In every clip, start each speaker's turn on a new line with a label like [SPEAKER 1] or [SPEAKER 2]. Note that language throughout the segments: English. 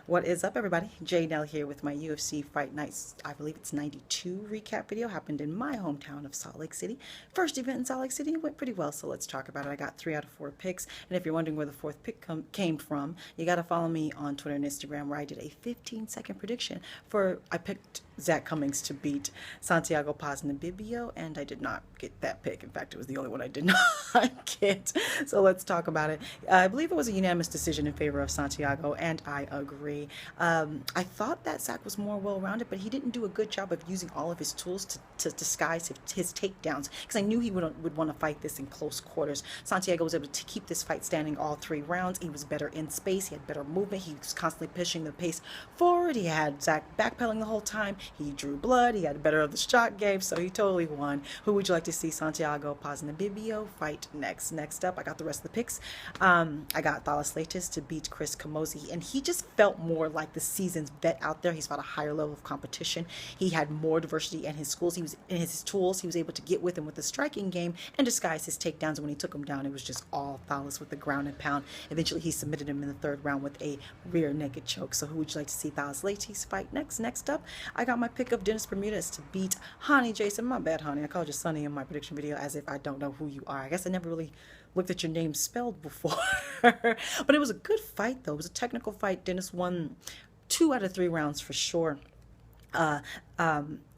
[SPEAKER 1] What is up, everybody? J Nell here with my UFC Fight Nights, I believe it's 92 recap video. Happened in my hometown of Salt Lake City. First event in Salt Lake City, went pretty well, so let's talk about it. I got 3 out of 4 picks, and if you're wondering where the fourth pick came from, you got to follow me on Twitter and Instagram, where I did a 15-second prediction I picked Zach Cummings to beat Santiago Ponzinibbio, and I did not get that pick. In fact, it was the only one I did not get. So let's talk about it. I believe it was a unanimous decision in favor of Santiago, and I agree. I thought that Zach was more well-rounded, but he didn't do a good job of using all of his tools to disguise his takedowns, because I knew he would want to fight this in close quarters. Santiago was able to keep this fight standing all 3 rounds. He was better in space. He had better movement. He was constantly pushing the pace forward. He had Zach backpedaling the whole time. He drew blood. He had better of the shot game, so he totally won. Who would you like to see Santiago Ponzinibbio fight next? Next up, I got the rest of the picks. I got Thales Leites to beat Chris Camozzi, and he just felt more like the seasoned vet out there. He's fought a higher level of competition. He had more diversity in his schools. He was in his tools. He was able to get with him with the striking game and disguise his takedowns. When he took him down, it was just all Thales with the ground and pound. Eventually, he submitted him in the 3rd round with a rear naked choke. So who would you like to see Thales Leites fight next? Next up, I got my pick of Dennis Bermudez to beat Jason. My bad, honey. I called you Sonny in my prediction video as if I don't know who you are. I guess I never really looked at your name spelled before. But it was a good fight, though. It was a technical fight. Dennis won 2 out of 3 rounds for sure. Uh,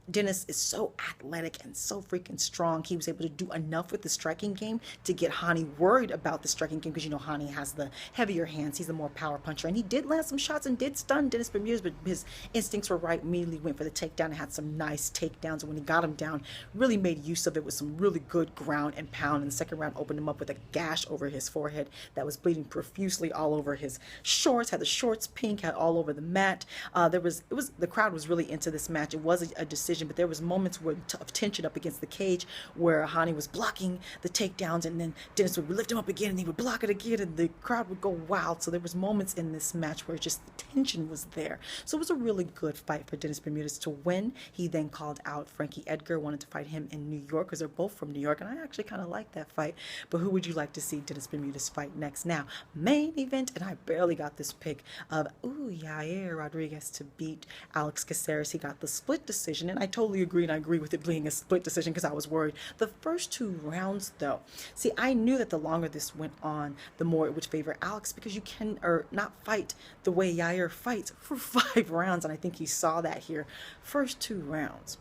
[SPEAKER 1] Dennis is so athletic and so freaking strong. He was able to do enough with the striking game to get Hani worried about the striking game, because you know Hani has the heavier hands. He's the more power puncher, and he did land some shots and did stun Dennis Bermudez, but his instincts were right. Immediately went for the takedown and had some nice takedowns, and when he got him down, really made use of it with some really good ground and pound. In the 2nd round, opened him up with a gash over his forehead that was bleeding profusely all over his shorts. Had the shorts pink, had all over the mat. The crowd was really into this match. It was a decision, but there was moments of tension up against the cage where Hani was blocking the takedowns, and then Dennis would lift him up again and he would block it again, and the crowd would go wild. So there was moments in this match where just the tension was there. So it was a really good fight for Dennis Bermudez to win. He then called out Frankie Edgar, wanted to fight him in New York because they're both from New York, and I actually kind of like that fight. But who would you like to see Dennis Bermudez fight next? Now, main event, and I barely got this pick of Yair Rodriguez to beat Alex Caceres. He got the split decision, and I totally agree, and I agree with it being a split decision because I was worried. The first 2 rounds, though, see, I knew that the longer this went on, the more it would favor Alex, because you can not fight the way Yair fights for 5 rounds, and I think he saw that here. First 2 rounds,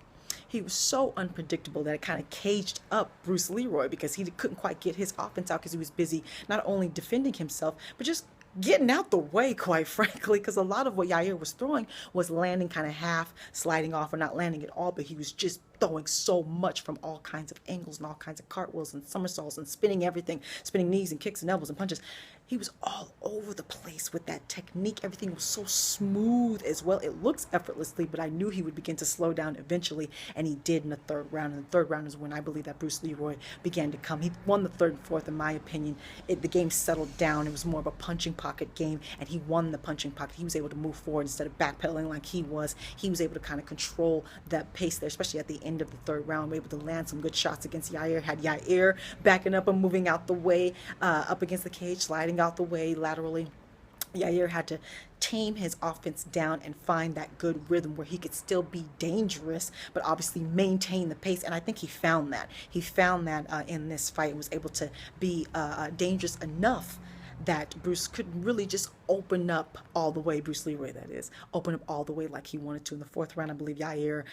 [SPEAKER 1] he was so unpredictable that it kind of caged up Bruce Leroy, because he couldn't quite get his offense out because he was busy not only defending himself, but just getting out the way, quite frankly, because a lot of what Yair was throwing was landing kind of half, sliding off, or not landing at all, but he was just throwing so much from all kinds of angles and all kinds of cartwheels and somersaults and spinning everything, spinning knees and kicks and elbows and punches. He was all over the place with that technique. Everything was so smooth as well. It looks effortlessly, but I knew he would begin to slow down eventually, and he did in the 3rd round. And the 3rd round is when I believe that Bruce Leroy began to come. He won the 3rd and 4th, in my opinion. The game settled down. It was more of a punching pocket game, and he won the punching pocket. He was able to move forward instead of backpedaling like he was. He was able to kind of control that pace there, especially at the end of the 3rd round. We were able to land some good shots against Yair. Had Yair backing up and moving out the way, up against the cage, sliding out the way laterally. Yair had to tame his offense down and find that good rhythm where he could still be dangerous, but obviously maintain the pace. And I think he found that. He found that in this fight, and was able to be dangerous enough that Bruce could really just open up all the way, Bruce Leroy that is, open up all the way like he wanted to. In the 4th round, I believe Yair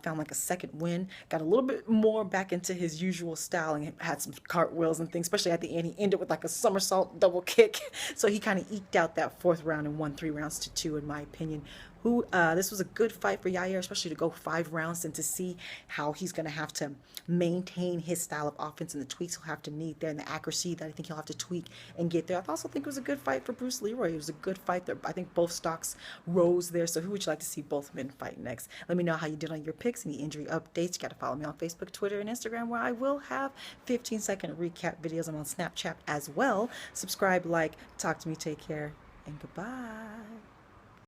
[SPEAKER 1] found like a 2nd win, got a little bit more back into his usual style, and had some cartwheels and things, especially at the end. He ended with like a somersault double kick. So he kind of eked out that 4th round and won 3 rounds to 2, in my opinion. This was a good fight for Yair, especially to go 5 rounds, and to see how he's going to have to maintain his style of offense and the tweaks he'll have to need there, and the accuracy that I think he'll have to tweak and get there. I also think it was a good fight for Bruce Leroy. It was a good fight there. I think both stocks rose there. So who would you like to see both men fight next? Let me know how you did on your picks, any injury updates. You got to follow me on Facebook, Twitter, and Instagram, where I will have 15-second recap videos. I'm on Snapchat as well. Subscribe, like, talk to me, take care, and goodbye.